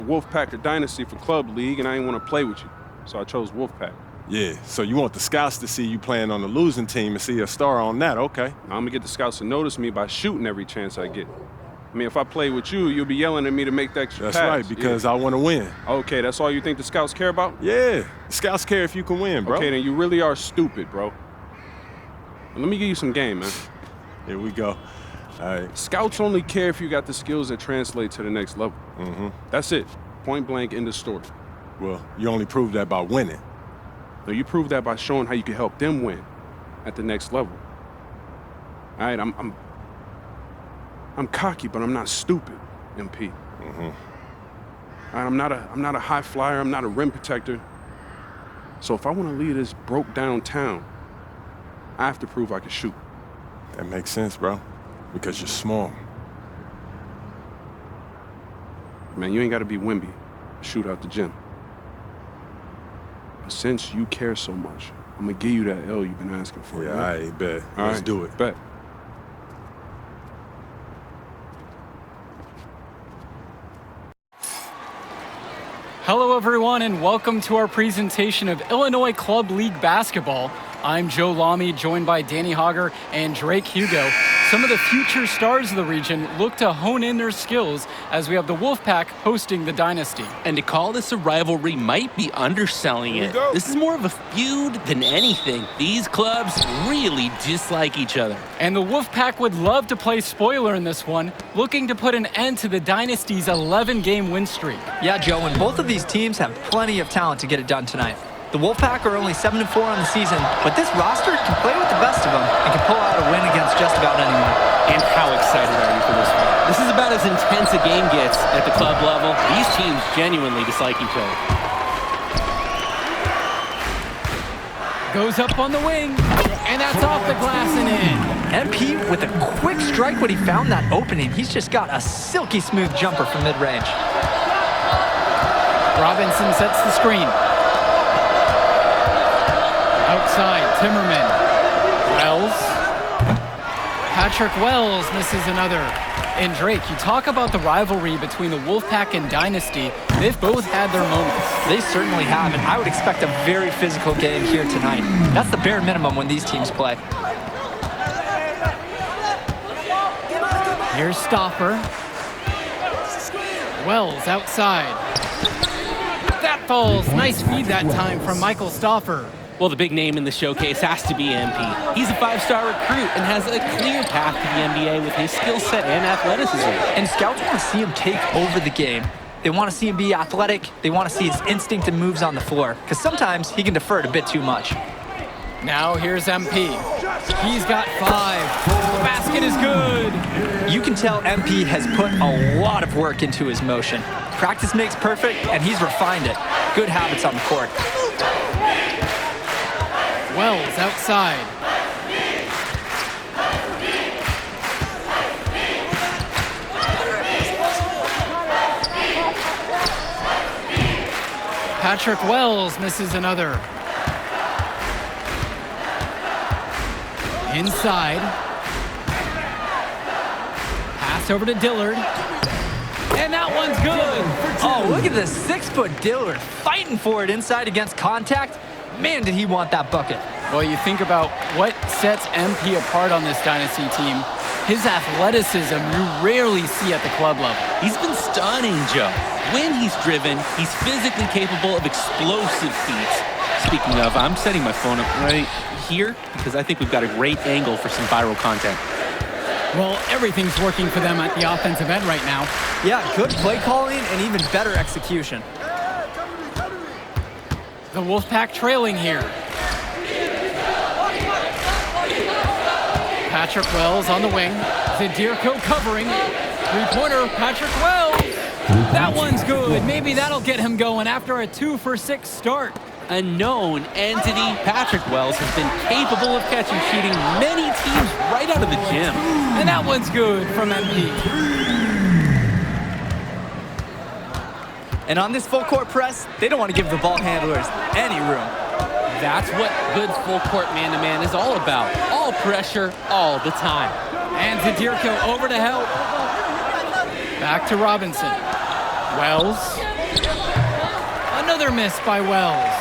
Wolfpack or Dynasty for Club League, and I didn't want to play with you, so I chose Wolfpack. Yeah, so you want the scouts to see you playing on the losing team and see a star on that, okay. I'm going to get the scouts to notice me by shooting every chance I get. I mean, if I play with you, you'll be yelling at me to make the extra pass. That's right, because I want to win. Okay, that's all you think the scouts care about? Yeah, the scouts care if you can win, bro. Okay, then you really are stupid, bro. Let me give you some game, man. Here we go. All right. Scouts only care if you got the skills that translate to the next level. That's it. Point blank, end of story. Well, you only prove that by winning. No, you prove that by showing how you can help them win at the next level. All right, I'm cocky, but I'm not stupid, MP. All right, I'm not a high flyer. I'm not a rim protector. So if I want to lead this broke down town, I have to prove I can shoot. That makes sense, bro, because you're small. Man, you ain't got to be Wimby to shoot out the gym. But since you care so much, I'm going to give you that L you've been asking for. Yeah, right? I bet. All Let's right, do it. Bet. Hello, everyone, and welcome to our presentation of Illinois Club League Basketball. I'm Joe Lamy, joined by Danny Hogger and Drake Hugo. Some of the future stars of the region look to hone in their skills as we have the Wolfpack hosting the Dynasty. And to call this a rivalry might be underselling it. This is more of a feud than anything. These clubs really dislike each other. And the Wolfpack would love to play spoiler in this one, looking to put an end to the Dynasty's 11-game win streak. Yeah, Joe, and both of these teams have plenty of talent to get it done tonight. The Wolfpack are only 7-4 on the season, but this roster can play with the best of them and can pull out a win against just about anyone. And how excited are you for this one? This is about as intense a game gets at the club level. These teams genuinely dislike each other. Goes up on the wing, and that's off the glass and in. MP with a quick strike when he found that opening. He's just got a silky smooth jumper from mid-range. Robinson sets the screen. Outside, Timmerman. Wells. Patrick Wells misses another. And Drake, you talk about the rivalry between the Wolfpack and Dynasty. They've both had their moments. They certainly have, and I would expect a very physical game here tonight. That's the bare minimum when these teams play. Here's Stopper. Wells outside. That falls. Nice feed that time from Michael Stoffer. Well, the big name in the showcase has to be MP. He's a 5-star recruit and has a clear path to the NBA with his skill set and athleticism. And scouts want to see him take over the game. They want to see him be athletic. They want to see his instinct and moves on the floor, because sometimes he can defer it a bit too much. Now here's MP. He's got 5. The basket is good. You can tell MP has put a lot of work into his motion. Practice makes perfect, and he's refined it. Good habits on the court. Wells outside. Patrick Wells misses another. Inside. Pass over to Dillard. And that one's good. Oh, look at this 6-foot Dillard fighting for it inside against contact. Man, did he want that bucket. Well, you think about what sets MP apart on this Dynasty team. His athleticism you rarely see at the club level. He's been stunning, Joe. When he's driven, he's physically capable of explosive feats. Speaking of, I'm setting my phone up right here because I think we've got a great angle for some viral content. Well, everything's working for them at the offensive end right now. Yeah, good play calling and even better execution. The Wolfpack trailing here. Patrick Wells on the wing. Zadirko covering. Three-pointer, Patrick Wells. That one's good. Maybe that'll get him going after a 2-for-6 start. A known entity, Patrick Wells has been capable of catching shooting many teams right out of the gym. And that one's good from MP. And on this full court press, they don't want to give the ball handlers any room. That's what good full court man-to-man is all about. All pressure, all the time. And Zadirko over to help. Back to Robinson. Wells. Another miss by Wells.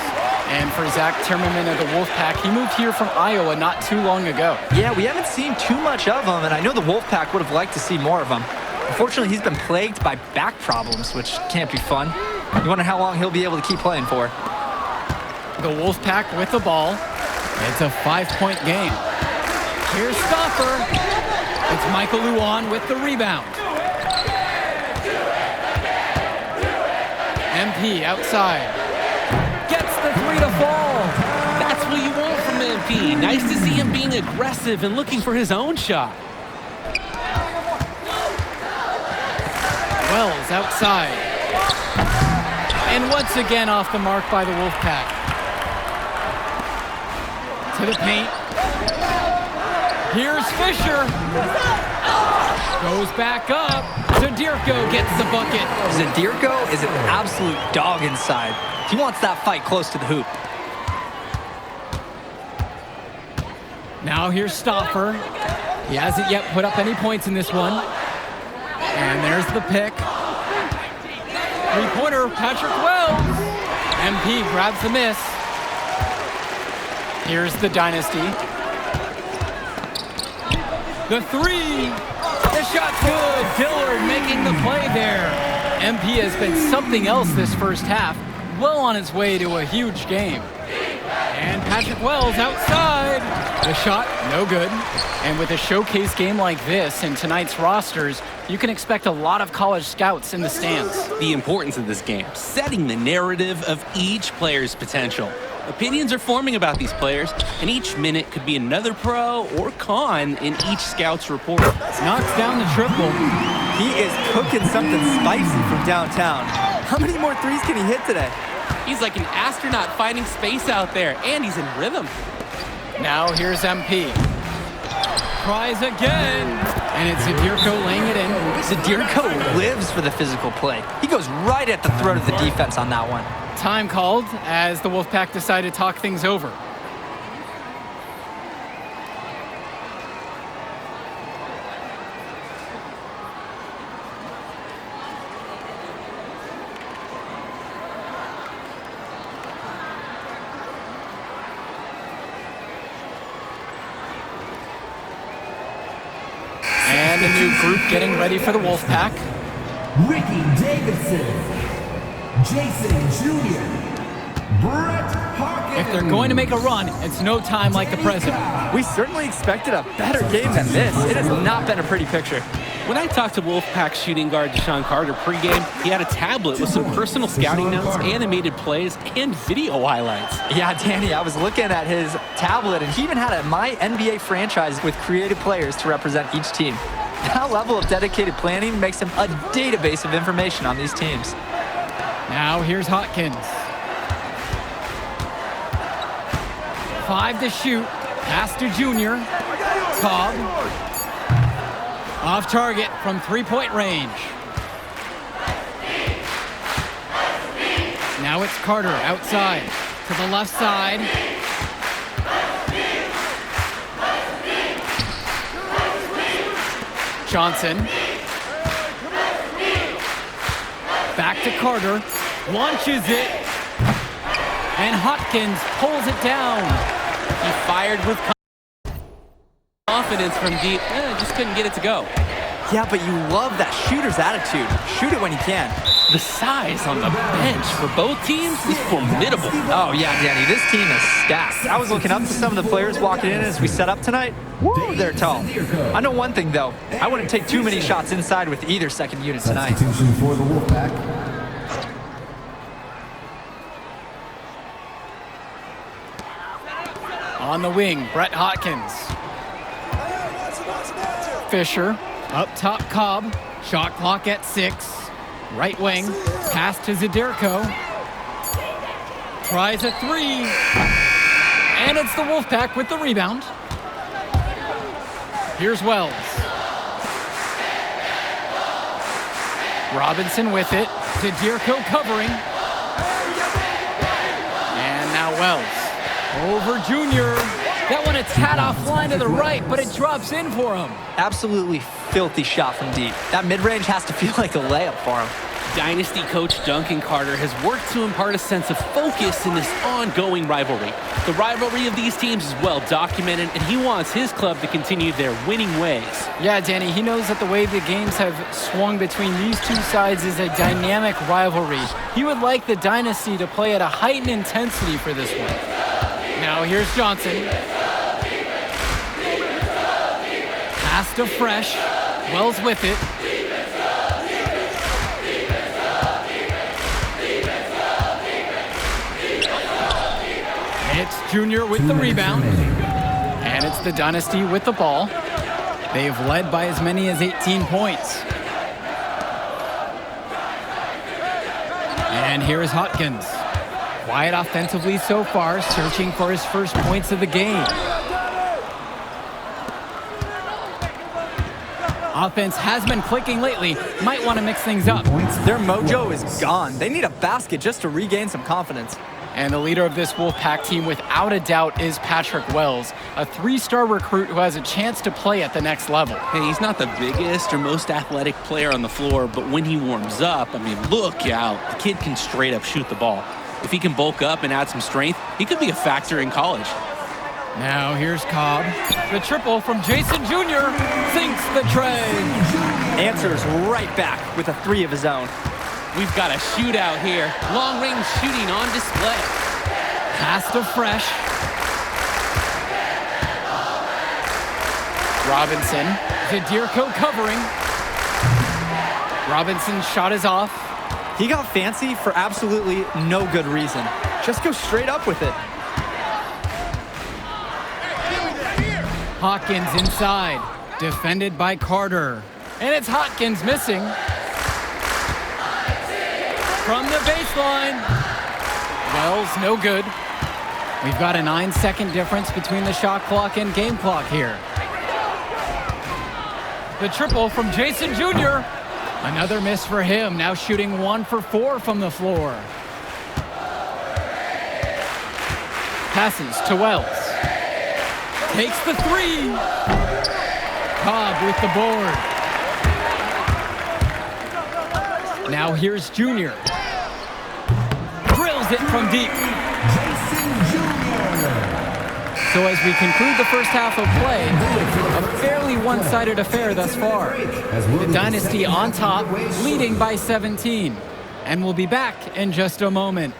And for Zach Timmerman of the Wolfpack, he moved here from Iowa not too long ago. Yeah, we haven't seen too much of him, and I know the Wolfpack would have liked to see more of him. Unfortunately, he's been plagued by back problems, which can't be fun. You wonder how long he'll be able to keep playing for. The Wolfpack with the ball. It's a 5-point game. Here's Stopper. It's Michael Luan with the rebound. MP outside. Gets the three to fall. That's what you want from MP. Nice to see him being aggressive and looking for his own shot. Wells outside. And once again off the mark by the Wolfpack. To the paint. Here's Fisher. Goes back up. Zadirko gets the bucket. Zadirko is an absolute dog inside. He wants that fight close to the hoop. Now here's Stoffer. He hasn't yet put up any points in this one. And there's the pick. Three-pointer, Patrick Wells. MP grabs the miss. Here's the Dynasty. The three. The shot's good. Dillard making the play there. MP has been something else this first half. Well on his way to a huge game. And Patrick Wells outside. The shot, no good. And with a showcase game like this in tonight's rosters, you can expect a lot of college scouts in the stands. The importance of this game, setting the narrative of each player's potential. Opinions are forming about these players, and each minute could be another pro or con in each scout's report. Knocks down the triple. He is cooking something spicy from downtown. How many more threes can he hit today? He's like an astronaut finding space out there, and he's in rhythm. Now here's MP. Tries again, and it's Zadirko laying it in. Zadirko lives for the physical play. He goes right at the throat of the defense on that one. Time called as the Wolfpack decide to talk things over. And a new group getting ready for the Wolfpack. Ricky Davidson, Jason Jr., Brett Hawkins. If they're going to make a run, it's no time like the present. We certainly expected a better game than this. It has not been a pretty picture. When I talked to Wolfpack shooting guard Deshaun Carter pregame, he had a tablet with some personal scouting notes, animated plays, and video highlights. Yeah, Danny, I was looking at his tablet, and he even had a My NBA franchise with creative players to represent each team. That level of dedicated planning makes him a database of information on these teams. Now here's Hawkins. 5 to shoot. Pass to Junior. Cobb. Off target from three-point range. Now it's Carter outside to the left side. Johnson. Back to Carter. Launches it. And Hopkins pulls it down. He fired with confidence from deep. Just couldn't get it to go. Yeah, but you love that shooter's attitude. Shoot it when you can. The size on the bench for both teams is formidable. Oh, yeah, Danny, this team is stacked. I was looking up to some of the players walking in as we set up tonight. Woo, they're tall. I know one thing, though. I wouldn't take too many shots inside with either second unit tonight. Substitution for the Wolfpack. On the wing, Brett Hawkins. Fisher, up top Cobb. Shot clock at 6. Right wing, pass to Zadirko. Tries a 3. And it's the Wolfpack with the rebound. Here's Wells. Robinson with it. Zadirko covering. And now Wells. Over Junior. That one a tad offline to the right, but it drops in for him. Absolutely filthy shot from deep. That mid-range has to feel like a layup for him. Dynasty coach Duncan Carter has worked to impart a sense of focus in this ongoing rivalry. The rivalry of these teams is well documented, and he wants his club to continue their winning ways. Yeah, Danny, he knows that the way the games have swung between these two sides is a dynamic rivalry. He would like the Dynasty to play at a heightened intensity for this one. Now here's Johnson. Pass to Fresh. Wells with it. It's Junior with the rebound. And it's the Dynasty with the ball. They've led by as many as 18 points. And here is Hopkins. Quiet offensively so far, searching for his first points of the game. Offense has been clicking lately. Might want to mix things up. Their mojo is gone. They need a basket just to regain some confidence. And the leader of this Wolfpack team, without a doubt, is Patrick Wells, a 3-star recruit who has a chance to play at the next level. Hey, he's not the biggest or most athletic player on the floor, but when he warms up, I mean, look out. The kid can straight up shoot the ball. If he can bulk up and add some strength, he could be a factor in college. Now here's Cobb. The triple from Jason Jr. sinks the tray. Answers right back with a 3 of his own. We've got a shootout here. Long-range shooting on display. Pass to Fresh. Robinson. Zadirko covering. Robinson's shot is off. He got fancy for absolutely no good reason. Just go straight up with it. Hawkins inside. Defended by Carter. And it's Hopkins missing. From the baseline. Wells, no good. We've got a 9-second difference between the shot clock and game clock here. The triple from Jason Jr. Another miss for him, now shooting 1 for 4 from the floor. Passes to Wells. Takes the 3. Cobb with the board. Now here's Junior. Drills it from deep. So as we conclude the first half of play, a fairly one-sided affair thus far. The Dynasty on top, leading by 17. And we'll be back in just a moment.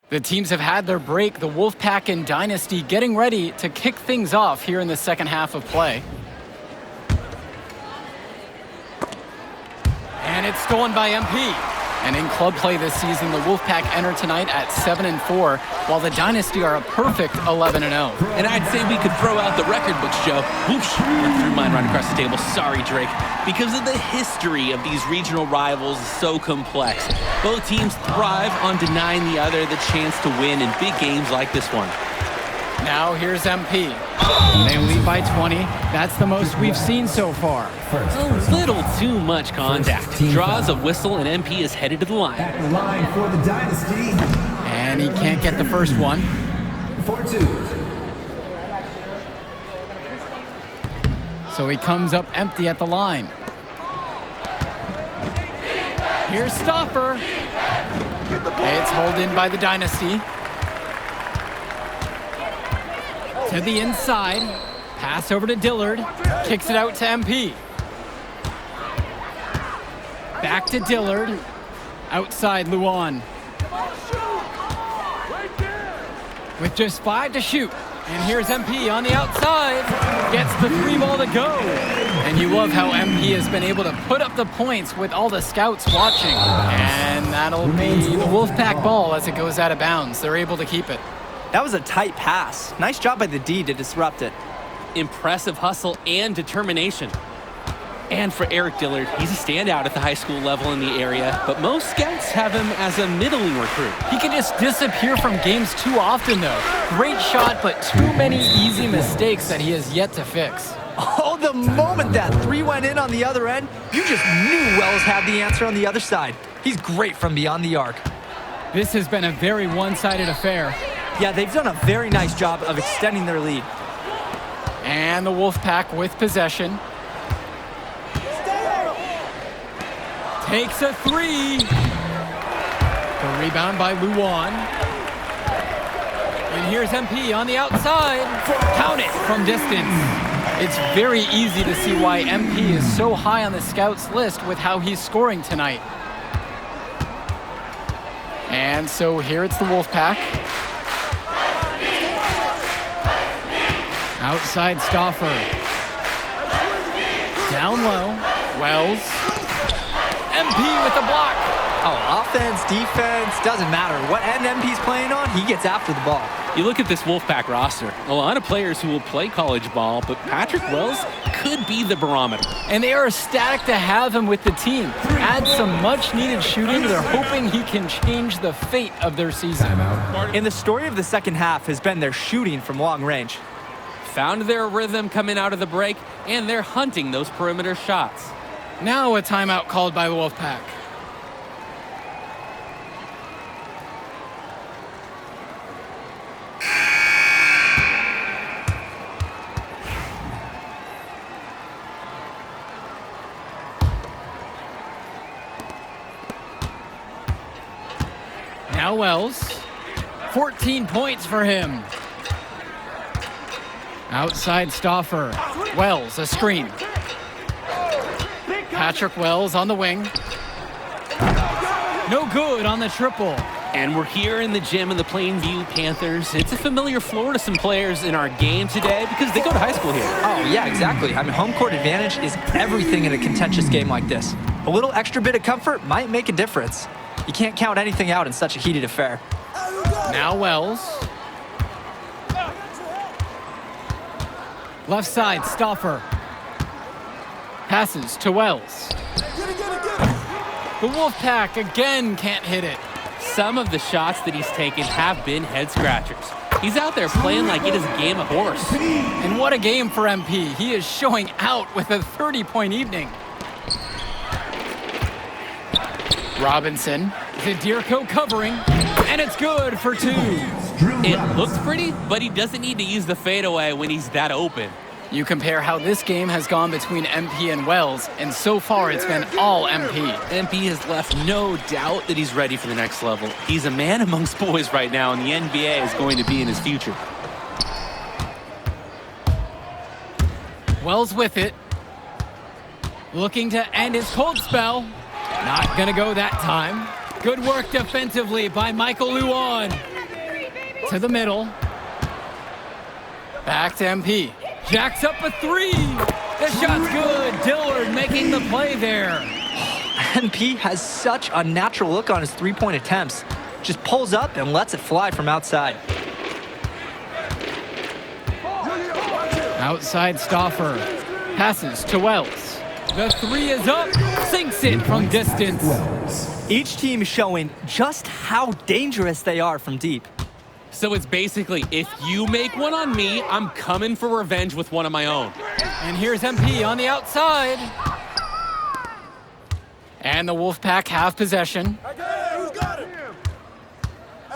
The teams have had their break, the Wolfpack and Dynasty getting ready to kick things off here in the second half of play. And it's stolen by MP. And in club play this season, the Wolfpack enter tonight at 7-4, while the Dynasty are a perfect 11-0. And I'd say we could throw out the record books, Joe. Whoosh, I threw mine right across the table. Sorry, Drake. Because of the history of these regional rivals is so complex. Both teams thrive on denying the other the chance to win in big games like this one. Now here's MP. They lead by 20. That's the most we've seen so far. A little too much contact. Draws a whistle and MP is headed to the line. At the line for the Dynasty. And he can't get the first one. 4-2. So he comes up empty at the line. Here's Stopper. It's hauled in by the Dynasty. To the inside. Pass over to Dillard. Kicks it out to MP. Back to Dillard. Outside Luan. With just 5 to shoot. And here's MP on the outside. Gets the 3 ball to go. And you love how MP has been able to put up the points with all the scouts watching. And that'll be the Wolfpack ball as it goes out of bounds. They're able to keep it. That was a tight pass. Nice job by the D to disrupt it. Impressive hustle and determination. And for Eric Dillard, he's a standout at the high school level in the area, but most scouts have him as a middling recruit. He can just disappear from games too often, though. Great shot, but too many easy mistakes that he has yet to fix. Oh, the moment that 3 went in on the other end, you just knew Wells had the answer on the other side. He's great from beyond the arc. This has been a very one-sided affair. Yeah, they've done a very nice job of extending their lead. And the Wolfpack with possession. Takes a three. The rebound by Luan. And here's MP on the outside. Count it from distance. It's very easy to see why MP is so high on the scouts list with how he's scoring tonight. And so here it's the Wolfpack. Outside Stauffer. Down low. Wells. MP with the block. Oh, offense, defense, doesn't matter. What end MP's playing on, he gets after the ball. You look at this Wolfpack roster, a lot of players who will play college ball, but Patrick Wells could be the barometer. And they are ecstatic to have him with the team. Add some much-needed shooting. They're hoping he can change the fate of their season. And the story of the second half has been their shooting from long range. Found their rhythm coming out of the break, and they're hunting those perimeter shots. Now a timeout called by the Wolfpack. Now Wells. 14 points for him. Outside Stauffer. Wells, a screen. Patrick Wells on the wing. No good on the triple. And we're here in the gym of the Plainview Panthers. It's a familiar floor to some players in our game today because they go to high school here. Oh, yeah, exactly. I mean, home court advantage is everything in a contentious game like this. A little extra bit of comfort might make a difference. You can't count anything out in such a heated affair. Now Wells. Left side, Stauffer. Passes to Wells. The Wolfpack again can't hit it. Some of the shots that he's taken have been head scratchers. He's out there playing like it is a game of horse. And what a game for MP. He is showing out with a 30-point evening. Robinson. Zadirko covering. And it's good for two. It looks pretty, but he doesn't need to use the fadeaway when he's that open. You compare how this game has gone between MP and Wells, and so far it's been all MP. MP has left no doubt that he's ready for the next level. He's a man amongst boys right now, and the NBA is going to be in his future. Wells with it. Looking to end his cold spell. Not gonna go that time. Good work defensively by Michael Luan. To the middle. Back to MP. Jacks up a three. The shot's good. Dillard making the play there. MP has such a natural look on his three-point attempts. Just pulls up and lets it fly from outside. Outside Stauffer. Passes to Wells. The three is up. Sinks it from distance. Each team is showing just how dangerous they are from deep. So it's basically, if you make one on me, I'm coming for revenge with one of my own. And here's MP on the outside. And the Wolfpack have possession.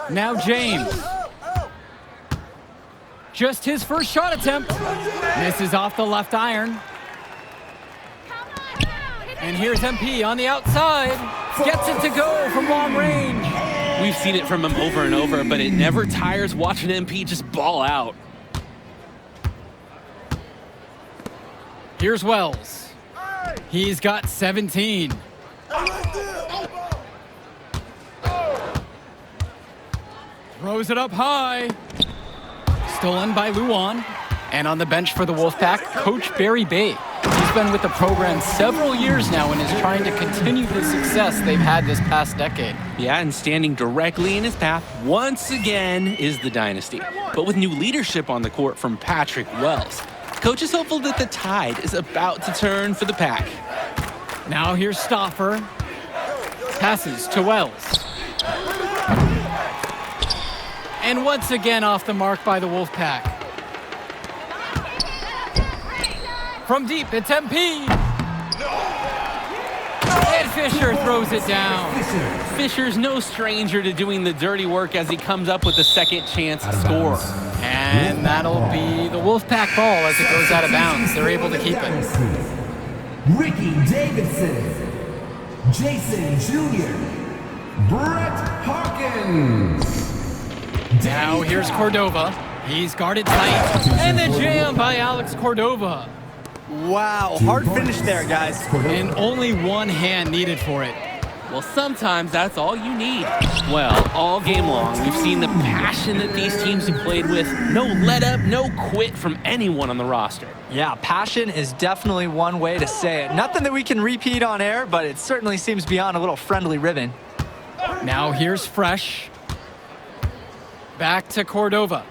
Now James. Just his first shot attempt. Misses off the left iron. And here's MP on the outside. Gets it to go from long range. We've seen it from him over and over, but it never tires watching MP just ball out. Here's Wells. He's got 17. Throws it up high. Stolen by Luan. And on the bench for the Wolfpack, Coach Barry Bay. He's been with the program several years now and is trying to continue the success they've had this past decade. Yeah, and standing directly in his path once again is the Dynasty. But with new leadership on the court from Patrick Wells, Coach is hopeful that the tide is about to turn for the Pack. Now here's Stauffer. Passes to Wells. And once again off the mark by the Wolfpack. From deep, it's MP. It's Fisher throws it down. Fisher's no stranger to doing the dirty work as he comes up with a second chance score. And that'll be the Wolfpack ball as it goes out of bounds. They're able to keep it. Ricky Davidson. Jason Jr. Brett Hawkins. Now here's Cordova. He's guarded tight. And the jam by Alex Cordova. Wow, hard finish there, guys. And only one hand needed for it. Well, sometimes that's all you need. Well, all game long, we've seen the passion that these teams have played with. No let up, no quit from anyone on the roster. Yeah, passion is definitely one way to say it. Nothing that we can repeat on air, but it certainly seems beyond a little friendly ribbon. Now here's Fresh. Back to Cordova.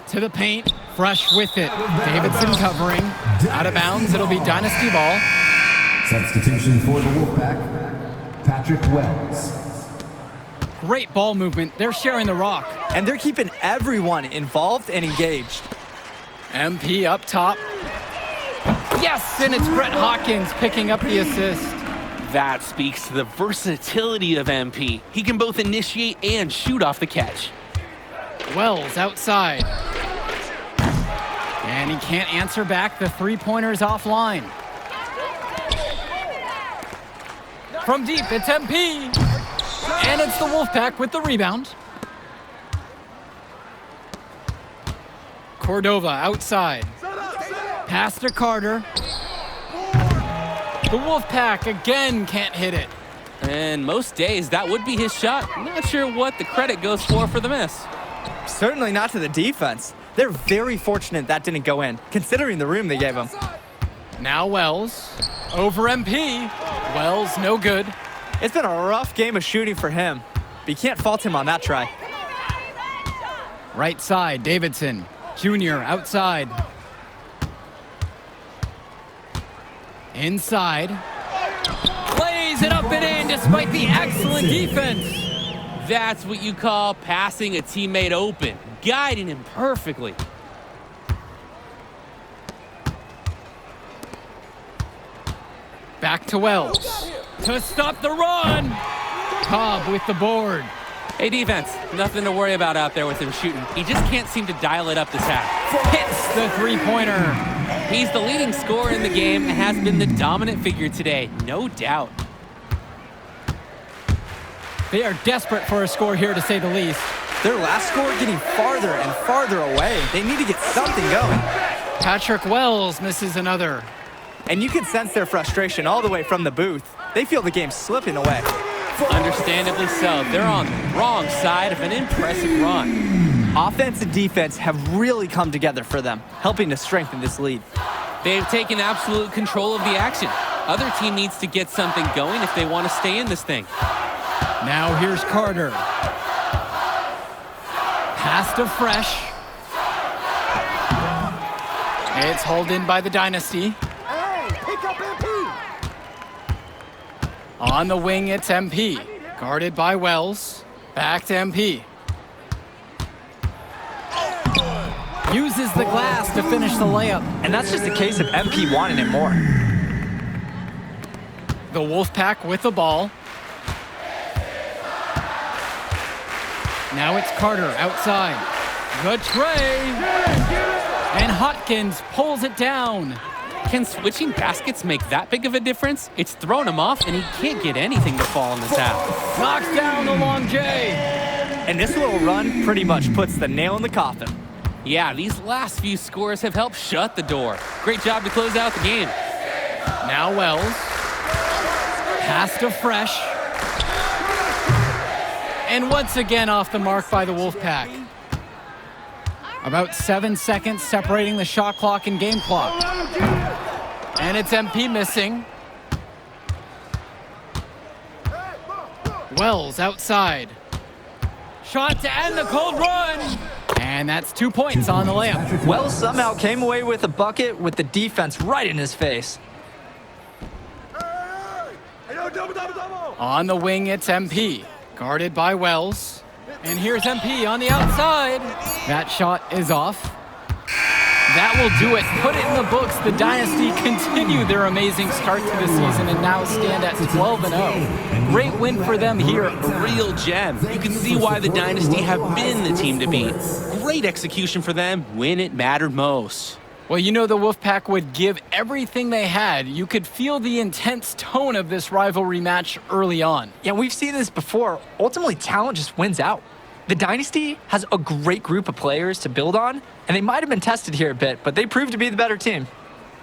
To the paint. Fresh with it. Davidson covering. Out of bounds. It'll be Dynasty ball. Substitution for the Wolfpack, Patrick Wells. Great ball movement. They're sharing the rock. And they're keeping everyone involved and engaged. MP up top. Yes, and it's Brett Hawkins picking up the assist. That speaks to the versatility of MP. He can both initiate and shoot off the catch. Wells outside. And he can't answer back. The three-pointer's offline. From deep, it's MP. And it's the Wolfpack with the rebound. Cordova outside. Pass to Carter. The Wolfpack again can't hit it. And most days, that would be his shot. Not sure what the credit goes for the miss. Certainly not to the defense. They're very fortunate that didn't go in, considering the room they gave him. Now Wells. Over MP. Wells no good. It's been a rough game of shooting for him, but you can't fault him on that try. Right side, Davidson. Jr. outside. Inside. Plays it up and in despite the excellent defense. That's what you call passing a teammate open, guiding him perfectly. Back to Wells. To stop the run. Cobb with the board. Hey, defense, nothing to worry about out there with him shooting. He just can't seem to dial it up this half. Hits the three-pointer. He's the leading scorer in the game and has been the dominant figure today, no doubt. They are desperate for a score here, to say the least. Their last score getting farther and farther away. They need to get something going. Patrick Wells misses another. And you can sense their frustration all the way from the booth. They feel the game slipping away. Understandably so. They're on the wrong side of an impressive run. Offense and defense have really come together for them, helping to strengthen this lead. They've taken absolute control of the action. Other team needs to get something going if they want to stay in this thing. Now here's Carter. Pass to Fresh. It's hauled in by the Dynasty. On the wing, it's MP. Guarded by Wells. Back to MP. Uses the glass to finish the layup. And that's just a case of MP wanting it more. The Wolfpack with the ball. Now it's Carter outside. The tray. And Hopkins pulls it down. Can switching baskets make that big of a difference? It's thrown him off, and he can't get anything to fall in this half. Knocks down the long J. And this little run pretty much puts the nail in the coffin. Yeah, these last few scores have helped shut the door. Great job to close out the game. Now Wells. Pass to Fresh. And once again off the mark by the Wolfpack. About 7 seconds separating the shot clock and game clock. And it's MP missing. Wells outside. Shot to end the cold run. And that's 2 points on the layup. Wells somehow came away with a bucket with the defense right in his face. On the wing, it's MP. Guarded by Wells. And here's MP on the outside. That shot is off. That will do it. Put it in the books. The Dynasty continue their amazing start to the season and now stand at 12-0. Great win for them here. A real gem. You can see why the Dynasty have been the team to beat. Great execution for them when it mattered most. Well, you know the Wolfpack would give everything they had. You could feel the intense tone of this rivalry match early on. Yeah, we've seen this before. Ultimately, talent just wins out. The Dynasty has a great group of players to build on, and they might have been tested here a bit, but they proved to be the better team.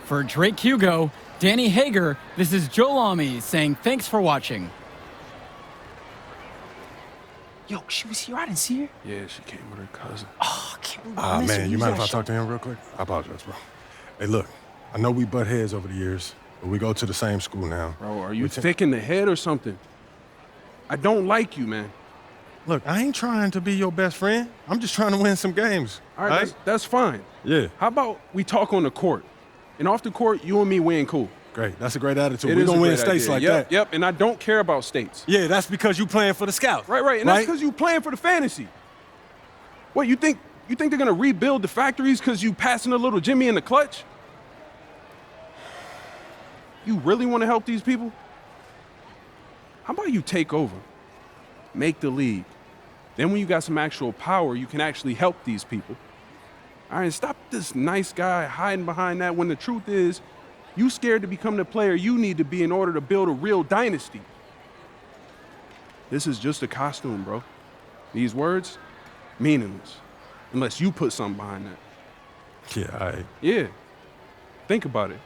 For Drake Hugo, Danny Hager, this is Joe Lamy saying thanks for watching. Yo, she was here. I didn't see her. Yeah, she came with her cousin. Oh, I can't believe I missed her. Man, you mind if I talk to him real quick? I apologize, bro. Hey, look, I know we butt heads over the years, but we go to the same school now. Bro, are you thick in the head or something? I don't like you, man. Look, I ain't trying to be your best friend. I'm just trying to win some games. All right, that's fine. Yeah. How about we talk on the court? And off the court, you and me win cool. Great. That's a great attitude. It We're is going a to win great states idea. like Yep, that. Yep, and I don't care about states. Yeah, that's because you playing for the Scouts. Right, and that's because you playing for the fantasy. What, you think they're going to rebuild the factories because you passing a little Jimmy in the clutch? You really want to help these people? How about you take over? Make the league. Then when you got some actual power, you can actually help these people. All right, stop this nice guy hiding behind that when the truth is, you scared to become the player you need to be in order to build a real dynasty. This is just a costume, bro. These words, meaningless, unless you put something behind that. Yeah, all right. Yeah, think about it.